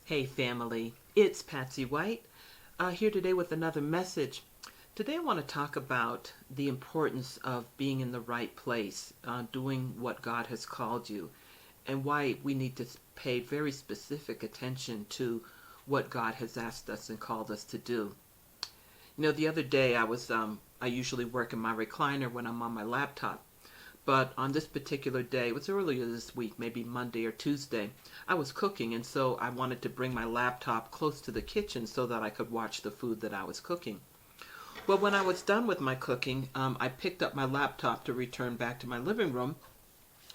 Hey family, it's Patsy White here today with another message. Today I want to talk about the importance of being in the right place, doing what God has called you, and why we need to pay very specific attention to what God has asked us and called us to do. The other day I usually work in my recliner when I'm on my laptop. But on this particular day, it was earlier this week, maybe Monday or Tuesday, I was cooking, and so I wanted to bring my laptop close to the kitchen so that I could watch the food that I was cooking. Well, when I was done with my cooking, I picked up my laptop to return back to my living room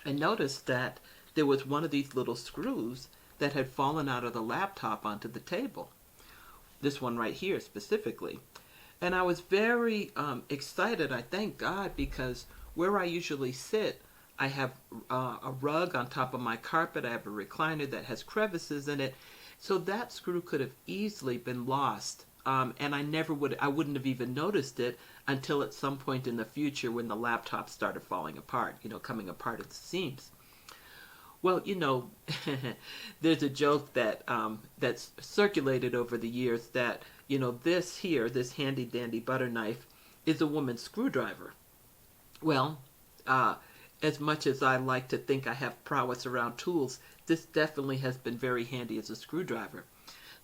and noticed that there was one of these little screws that had fallen out of the laptop onto the table. This one right here specifically. And I was very excited. I thank God because where I usually sit, I have a rug on top of my carpet. I have a recliner that has crevices in it. So that screw could have easily been lost. And I wouldn't have even noticed it until at some point in the future when the laptop started falling apart, coming apart at the seams. Well, there's a joke that's circulated over the years that, this handy dandy butter knife is a woman's screwdriver. Well, as much as I like to think I have prowess around tools, this definitely has been very handy as a screwdriver.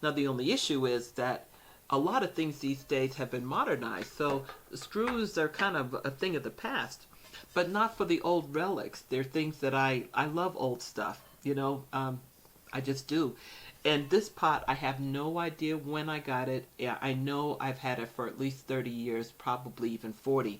Now, the only issue is that a lot of things these days have been modernized, so the screws are kind of a thing of the past, but not for the old relics. They're things that I love old stuff, I just do. And this pot, I have no idea when I got it. Yeah, I know I've had it for at least 30 years, probably even 40.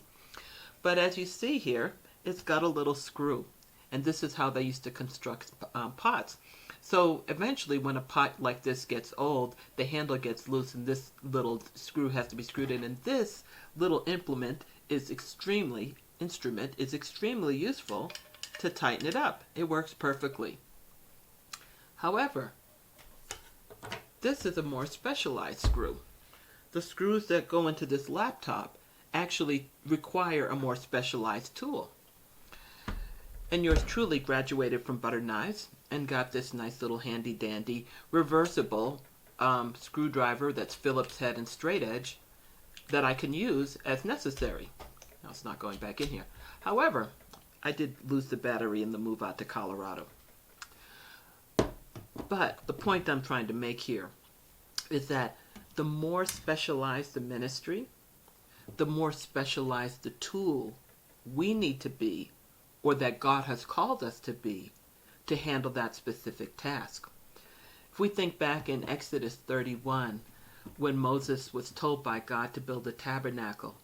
But as you see here, it's got a little screw. And this is how they used to construct pots. So eventually when a pot like this gets old, the handle gets loose and this little screw has to be screwed in. And this little instrument is extremely useful to tighten it up. It works perfectly. However, this is a more specialized screw. The screws that go into this laptop actually require a more specialized tool. And yours truly graduated from butter knives and got this nice little handy dandy reversible screwdriver that's Phillips head and straight edge that I can use as necessary. Now it's not going back in here. However, I did lose the battery in the move out to Colorado. But the point I'm trying to make here is that the more specialized the ministry, the more specialized the tool we need to be, or that God has called us to be, to handle that specific task. If we think back in Exodus 31, when Moses was told by God to build a tabernacle,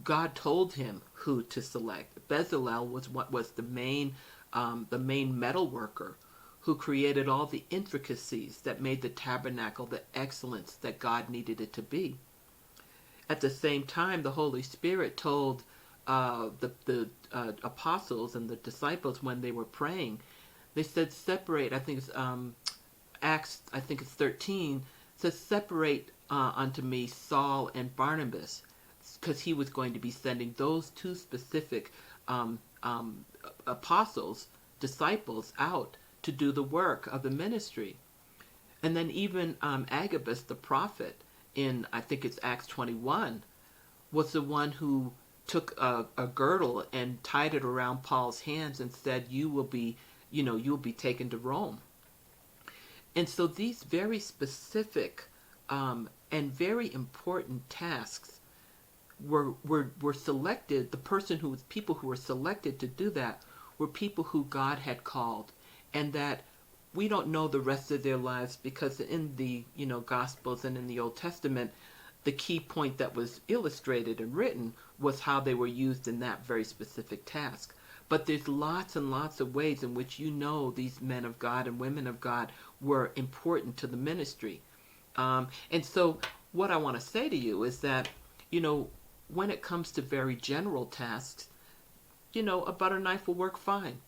God told him who to select. Bezalel was the main metal worker who created all the intricacies that made the tabernacle the excellence that God needed it to be. At the same time, the Holy Spirit told the apostles and the disciples when they were praying, they said, separate, I think it's Acts, I think it's 13, says, separate unto me Saul and Barnabas, because he was going to be sending those two specific apostles, disciples, out to do the work of the ministry. And then even Agabus, the prophet, in, I think it's Acts 21, was the one who took a girdle and tied it around Paul's hands and said, you'll be taken to Rome. And so these very specific and very important tasks were selected. People who were selected to do that were people who God had called, and that we don't know the rest of their lives because in the Gospels and in the Old Testament, the key point that was illustrated and written was how they were used in that very specific task. But there's lots and lots of ways in which these men of God and women of God were important to the ministry. And so what I want to say to you is that, when it comes to very general tasks, a butter knife will work fine.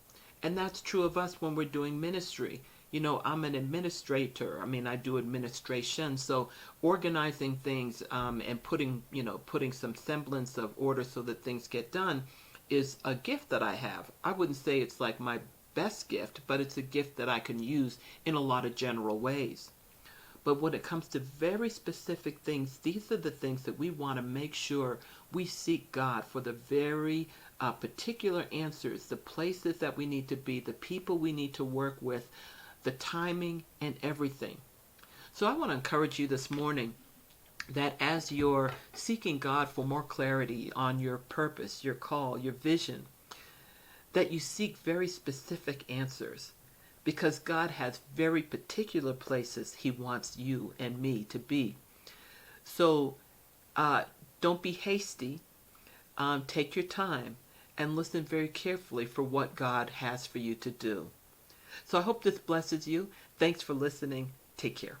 And that's true of us when we're doing ministry. I'm an administrator. I do administration. So organizing things and putting some semblance of order so that things get done is a gift that I have. I wouldn't say it's like my best gift, but it's a gift that I can use in a lot of general ways. But when it comes to very specific things, these are the things that we want to make sure we seek God for the very particular answers, the places that we need to be, the people we need to work with, the timing, and everything. So I want to encourage you this morning that as you're seeking God for more clarity on your purpose, your call, your vision, that you seek very specific answers, because God has very particular places He wants you and me to be. So don't be hasty. Take your time and listen very carefully for what God has for you to do. So I hope this blesses you. Thanks for listening. Take care.